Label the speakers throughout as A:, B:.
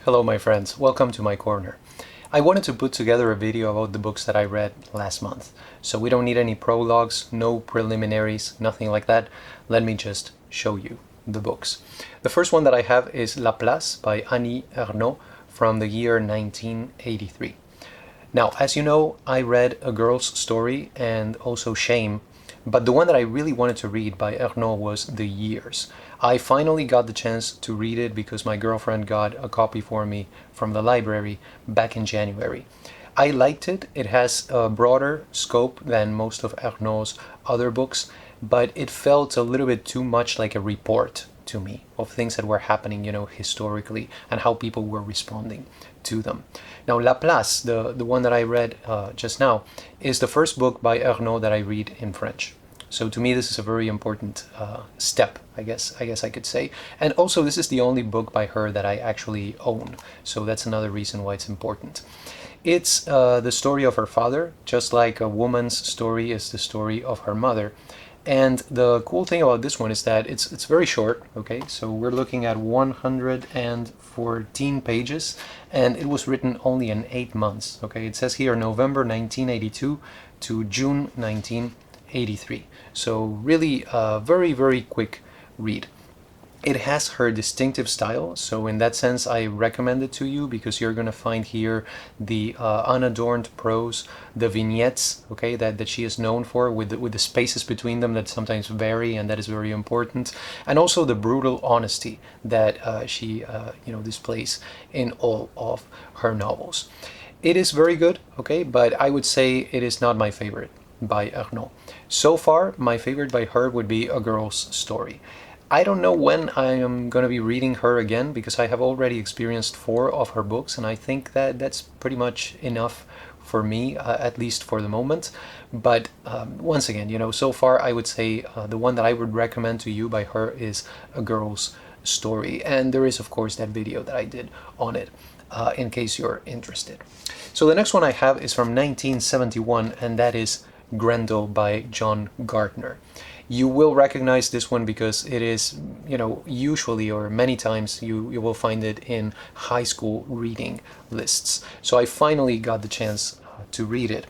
A: Hello my friends, welcome to my corner. I wanted to put together a video about the books that I read last month. So we don't need any prologues, no preliminaries, nothing like that. Let me just show you the books. The first one that I have is La Place by Annie Ernaux from the year 1983. Now, as you know, I read A Girl's Story and also Shame, but the one that I really wanted to read by Ernaux was The Years. I finally got the chance to read it because my girlfriend got a copy for me from the library back in January. I liked it. It has a broader scope than most of Ernaux's other books, but it felt a little bit too much like a report to me of things that were happening, historically, and how people were responding to them. Now, La Place, the one that I read just now, is the first book by Ernaux that I read in French. So to me, this is a very important step, I guess I could say. And also, this is the only book by her that I actually own. So that's another reason why it's important. It's the story of her father, just like a woman's story is the story of her mother. And the cool thing about this one is that it's very short, okay? So we're looking at 114 pages, and it was written only in 8 months, okay? It says here November 1982 to June 1983. So really a very, very quick read. It has her distinctive style, so in that sense I recommend it to you because you're going to find here the unadorned prose, the vignettes, okay, that she is known for, with the spaces between them that sometimes vary, and that is very important, and also the brutal honesty that she displays in all of her novels. It is very good, okay, but I would say it is not my favorite by Ernaux. So far, my favorite by her would be A Girl's Story. I don't know when I am going to be reading her again because I have already experienced 4 of her books, and I think that that's pretty much enough for me, at least for the moment. But once again, so far I would say the one that I would recommend to you by her is A Girl's Story. And there is, of course, that video that I did on it, in case you're interested. So the next one I have is from 1971, and that is Grendel by John Gardner. You will recognize this one because it is, usually or many times you will find it in high school reading lists. So I finally got the chance to read it.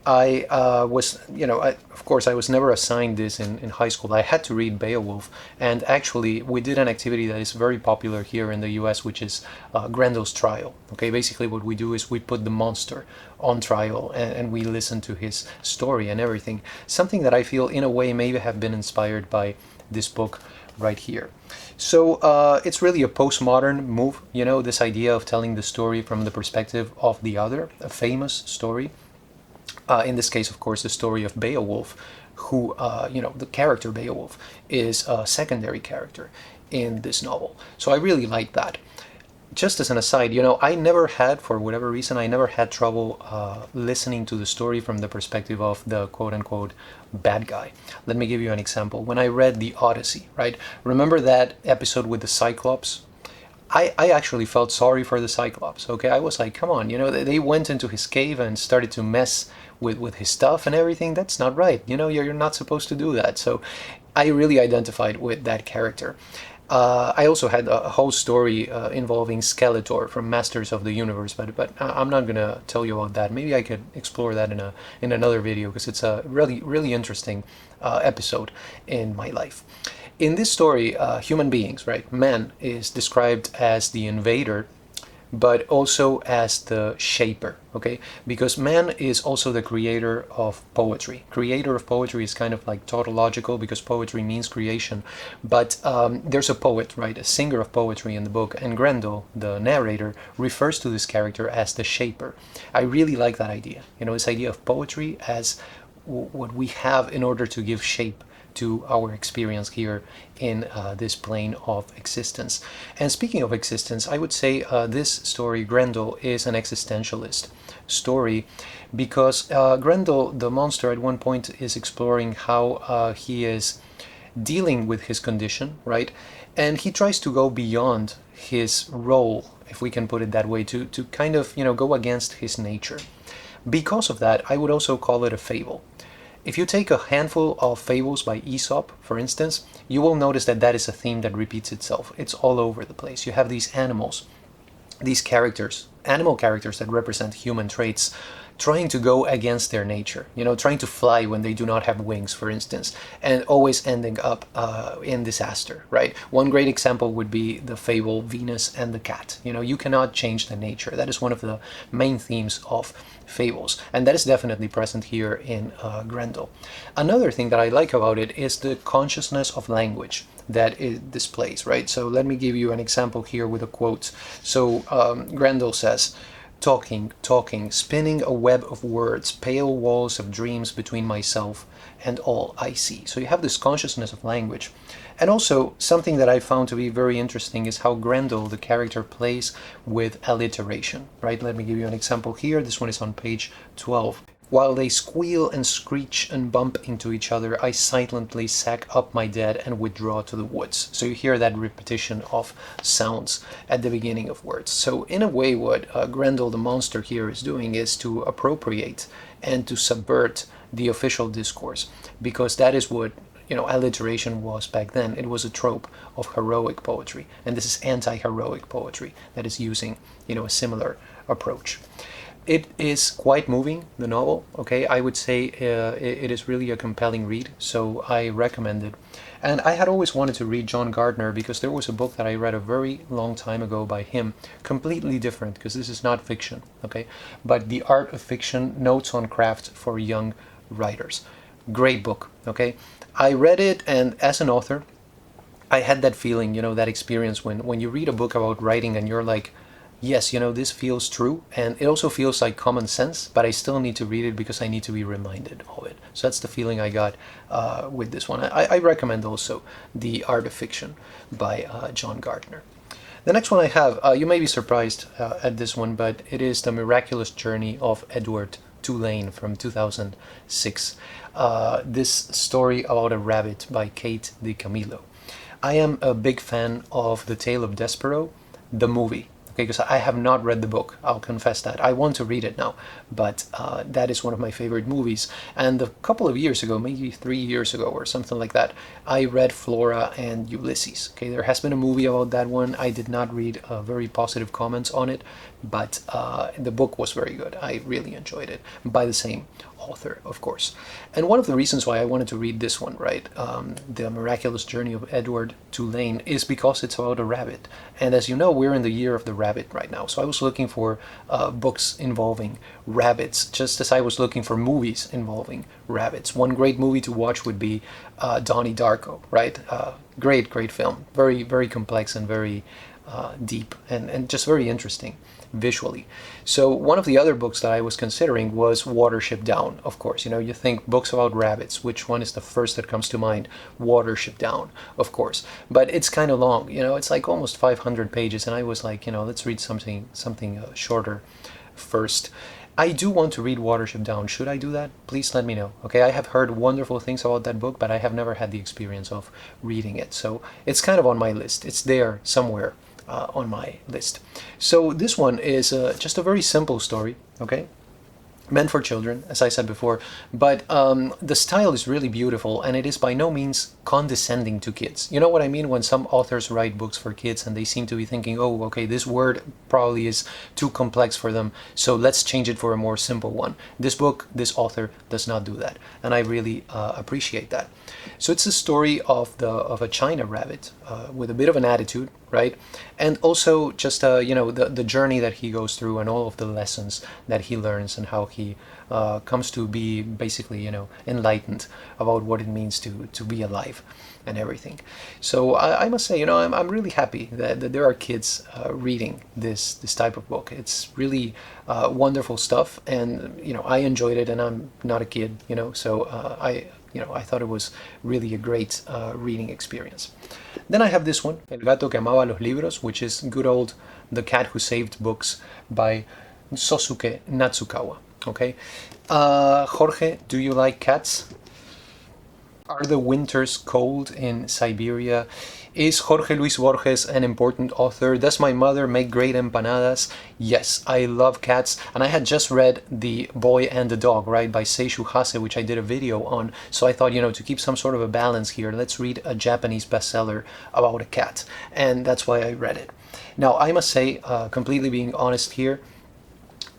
A: I was, of course, I was never assigned this in high school. I had to read Beowulf, and actually we did an activity that is very popular here in the US, which is Grendel's trial. Okay, basically what we do is we put the monster on trial and we listen to his story and everything. Something that I feel in a way maybe have been inspired by this book right here. So it's really a postmodern move, this idea of telling the story from the perspective of the other, a famous story. In this case, of course, the story of Beowulf, who, the character Beowulf is a secondary character in this novel. So I really like that. Just as an aside, I never had, for whatever reason, I never had trouble listening to the story from the perspective of the quote-unquote bad guy. Let me give you an example. When I read the Odyssey, right? Remember that episode with the Cyclops? I actually felt sorry for the Cyclops, okay? I was like, come on, they went into his cave and started to mess with his stuff and everything. That's not right, you're not supposed to do that. So I really identified with that character. I also had a whole story involving Skeletor from Masters of the Universe, but I'm not gonna tell you about that. Maybe I could explore that in another video because it's a really, really interesting episode in my life. In this story, human beings, right, man is described as the invader, but also as the shaper, okay? Because man is also the creator of poetry. Creator of poetry is kind of like tautological because poetry means creation. But there's a poet, right, a singer of poetry in the book, and Grendel, the narrator, refers to this character as the shaper. I really like that idea, this idea of poetry as what we have in order to give shape to our experience here in this plane of existence. And speaking of existence, I would say this story, Grendel, is an existentialist story because Grendel, the monster, at one point is exploring how he is dealing with his condition, right? And he tries to go beyond his role, if we can put it that way, to kind of, go against his nature. Because of that, I would also call it a fable. If you take a handful of fables by Aesop, for instance, you will notice that that is a theme that repeats itself. It's all over the place. You have these animals these characters, animal characters that represent human traits, trying to go against their nature, trying to fly when they do not have wings, for instance, and always ending up in disaster, right? One great example would be the fable Venus and the Cat. You cannot change the nature. That is one of the main themes of fables, and that is definitely present here in Grendel. Another thing that I like about it is the consciousness of language that it displays, right? So let me give you an example here with a quote. So Grendel says, talking, talking, spinning a web of words, pale walls of dreams between myself and all I see. So you have this consciousness of language. And also, something that I found to be very interesting is how Grendel, the character, plays with alliteration, right? Let me give you an example here. This one is on page 12. While they squeal and screech and bump into each other, I silently sack up my dead and withdraw to the woods. So you hear that repetition of sounds at the beginning of words. So in a way, what Grendel the monster here is doing is to appropriate and to subvert the official discourse, because that is what alliteration was back then. It was a trope of heroic poetry, and this is anti-heroic poetry that is using a similar approach. It is quite moving, the novel, okay? I would say it is really a compelling read, so I recommend it. And I had always wanted to read John Gardner because there was a book that I read a very long time ago by him, completely different, because this is not fiction, okay? But The Art of Fiction, Notes on Craft for Young Writers. Great book, okay? I read it, and as an author, I had that feeling, that experience when you read a book about writing and you're like, yes, this feels true, and it also feels like common sense, but I still need to read it because I need to be reminded of it. So that's the feeling I got with this one. I recommend also The Art of Fiction by John Gardner. The next one I have, you may be surprised at this one, but it is The Miraculous Journey of Edward Tulane from 2006. This story about a rabbit by Kate DiCamillo. I am a big fan of The Tale of Despero, the movie. Okay, because I have not read the book, I'll confess that. I want to read it now, but that is one of my favorite movies. And a couple of years ago, maybe 3 years ago or something like that, I read Flora and Ulysses. Okay, there has been a movie about that one. I did not read very positive comments on it, but the book was very good. I really enjoyed it, by the same author, of course. And one of the reasons why I wanted to read this one, right, The Miraculous Journey of Edward Tulane, is because it's about a rabbit. And as you know, we're in the year of the rabbit right now. So I was looking for books involving rabbits, just as I was looking for movies involving rabbits. One great movie to watch would be Donnie Darko, right? Great film. Very, very complex and very deep and just very interesting visually. So one of the other books that I was considering was Watership Down, of course. You think books about rabbits, which one is the first that comes to mind? Watership Down, of course. But it's kind of long, it's like almost 500 pages, and I was like, let's read something shorter first. I do want to read Watership Down. Should I do that? Please let me know. Okay, I have heard wonderful things about that book, but I have never had the experience of reading it. So it's kind of on my list. It's there somewhere on my list. So this one is just a very simple story, okay? Meant for children, as I said before, but the style is really beautiful, and it is by no means condescending to kids. You know what I mean when some authors write books for kids and they seem to be thinking, oh, okay, this word probably is too complex for them, so let's change it for a more simple one. This book, this author does not do that, and I really appreciate that. So it's a story of a China rabbit with a bit of an attitude, right? And also just the journey that he goes through and all of the lessons that he learns and how he comes to be basically enlightened about what it means to be alive and everything. So I must say, I'm really happy that there are kids reading this type of book. It's really wonderful stuff, and I enjoyed it, and I'm not a kid, so I thought it was really a great reading experience. Then I have this one, El gato que amaba los libros, which is good old The Cat Who Saved Books by Sosuke Natsukawa. Okay, Jorge, do you like cats? Are the winters cold in Siberia? Is Jorge Luis Borges an important author? Does my mother make great empanadas? Yes, I love cats, and I had just read The Boy and the Dog, right, by Seishu Hase, which I did a video on. So I thought, to keep some sort of a balance here, let's read a Japanese bestseller about a cat, and that's why I read it. Now, I must say, completely being honest here,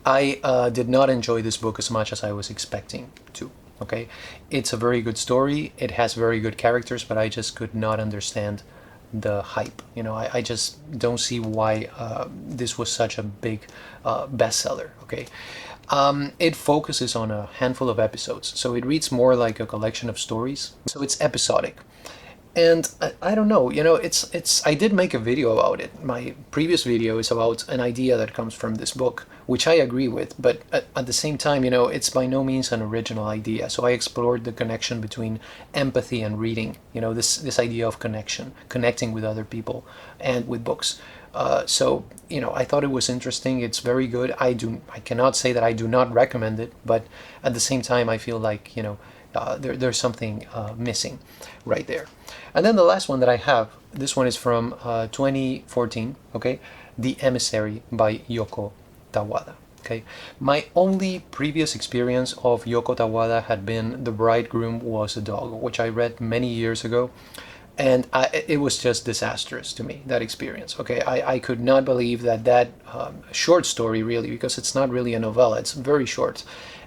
A: I did not enjoy this book as much as I was expecting to. Okay, it's a very good story. It has very good characters, but I just could not understand the hype. I just don't see why this was such a big bestseller. Okay, it focuses on a handful of episodes, so it reads more like a collection of stories. So it's episodic. And I don't know, it's I did make a video about it. My previous video is about an idea that comes from this book, which I agree with, but at the same time, it's by no means an original idea. So I explored the connection between empathy and reading, this idea of connecting with other people and with books. So I thought it was interesting. It's very good. I cannot say that I do not recommend it, but at the same time, I feel like there's something missing right there. And then the last one that I have, this one is from 2014, okay? The Emissary by Yoko Tawada, okay? My only previous experience of Yoko Tawada had been The Bridegroom Was a Dog, which I read many years ago. And it was just disastrous to me, that experience. Okay, I could not believe that short story, really, because it's not really a novella, it's very short,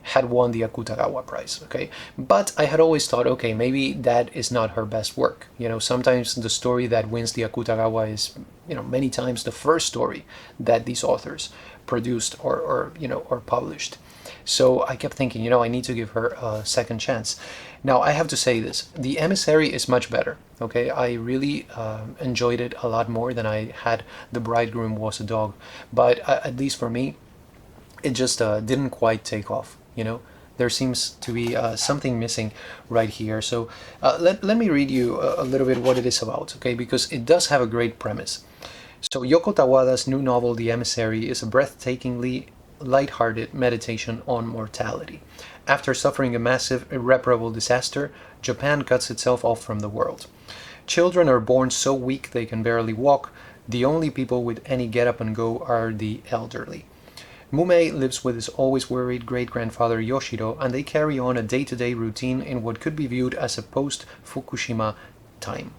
A: had won the Akutagawa Prize. Okay, but I had always thought, okay, maybe that is not her best work. Sometimes the story that wins the Akutagawa is, many times the first story that these authors produced or published. So I kept thinking, I need to give her a second chance. Now, I have to say this. The Emissary is much better, okay? I really enjoyed it a lot more than I had The Bridegroom Was a Dog. But at least for me, it just didn't quite take off, There seems to be something missing right here. So let me read you a little bit what it is about, okay? Because it does have a great premise. So Yoko Tawada's new novel, The Emissary, is a breathtakingly light-hearted meditation on mortality. After suffering a massive, irreparable disaster, Japan cuts itself off from the world. Children are born so weak they can barely walk. The only people with any get up and go are the elderly. Mumei lives with his always worried great-grandfather Yoshiro, and they carry on a day-to-day routine in what could be viewed as a post-Fukushima time.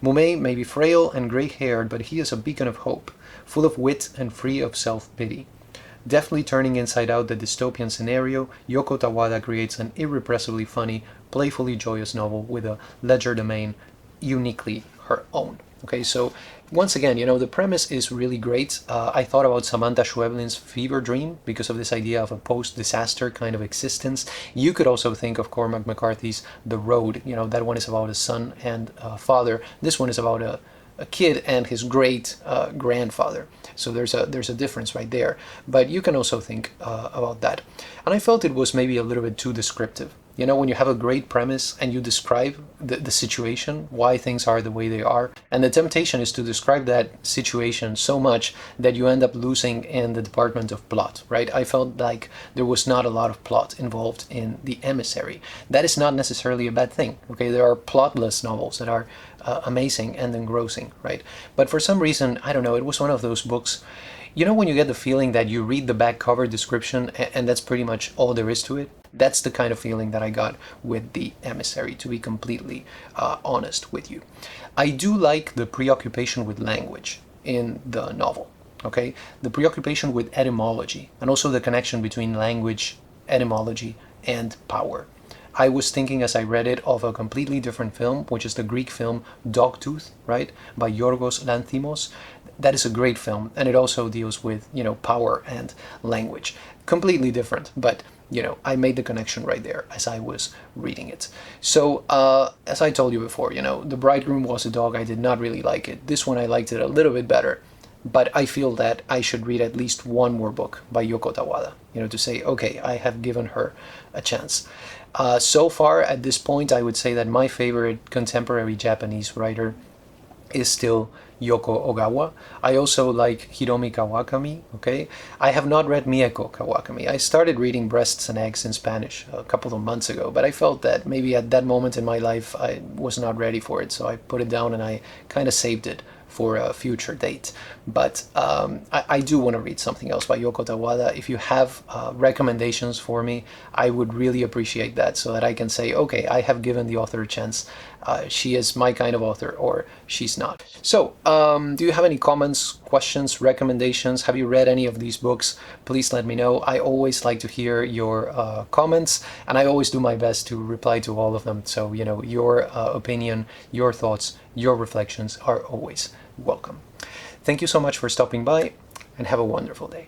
A: Mumei may be frail and gray-haired, but he is a beacon of hope, full of wit and free of self-pity. Deftly turning inside out the dystopian scenario, Yoko Tawada creates an irrepressibly funny, playfully joyous novel with a legerdemain uniquely her own. Okay, so once again, the premise is really great. I thought about Samantha Schweblin's Fever Dream because of this idea of a post-disaster kind of existence. You could also think of Cormac McCarthy's The Road. That one is about a son and a father. This one is about a kid and his great grandfather. So there's a difference right there. But you can also think about that. And I felt it was maybe a little bit too descriptive. When you have a great premise and you describe the situation, why things are the way they are, and the temptation is to describe that situation so much that you end up losing in the department of plot, right? I felt like there was not a lot of plot involved in The Emissary. That is not necessarily a bad thing, okay? There are plotless novels that are amazing and engrossing, right? But for some reason, I don't know, it was one of those books, when you get the feeling that you read the back cover description and that's pretty much all there is to it? That's the kind of feeling that I got with The Emissary, to be completely honest with you. I do like the preoccupation with language in the novel, okay? The preoccupation with etymology, and also the connection between language, etymology, and power. I was thinking as I read it of a completely different film, which is the Greek film Dogtooth, right, by Yorgos Lanthimos. That is a great film, and it also deals with, power and language. Completely different, but, I made the connection right there as I was reading it. So, as I told you before, The Bridegroom Was a Dog, I did not really like it. This one I liked it a little bit better. But I feel that I should read at least one more book by Yoko Tawada, to say, okay, I have given her a chance. So far, at this point, I would say that my favorite contemporary Japanese writer is still Yoko Ogawa. I also like Hiromi Kawakami, okay? I have not read Mieko Kawakami. I started reading Breasts and Eggs in Spanish a couple of months ago, but I felt that maybe at that moment in my life I was not ready for it, so I put it down and I kind of saved it for a future date. But I do want to read something else by Yoko Tawada. If you have recommendations for me, I would really appreciate that, so that I can say, okay, I have given the author a chance. She is my kind of author, or she's not. So, do you have any comments, questions, recommendations? Have you read any of these books? Please let me know. I always like to hear your comments, and I always do my best to reply to all of them. So, you know, your opinion, your thoughts, your reflections are always welcome. Thank you so much for stopping by, and have a wonderful day.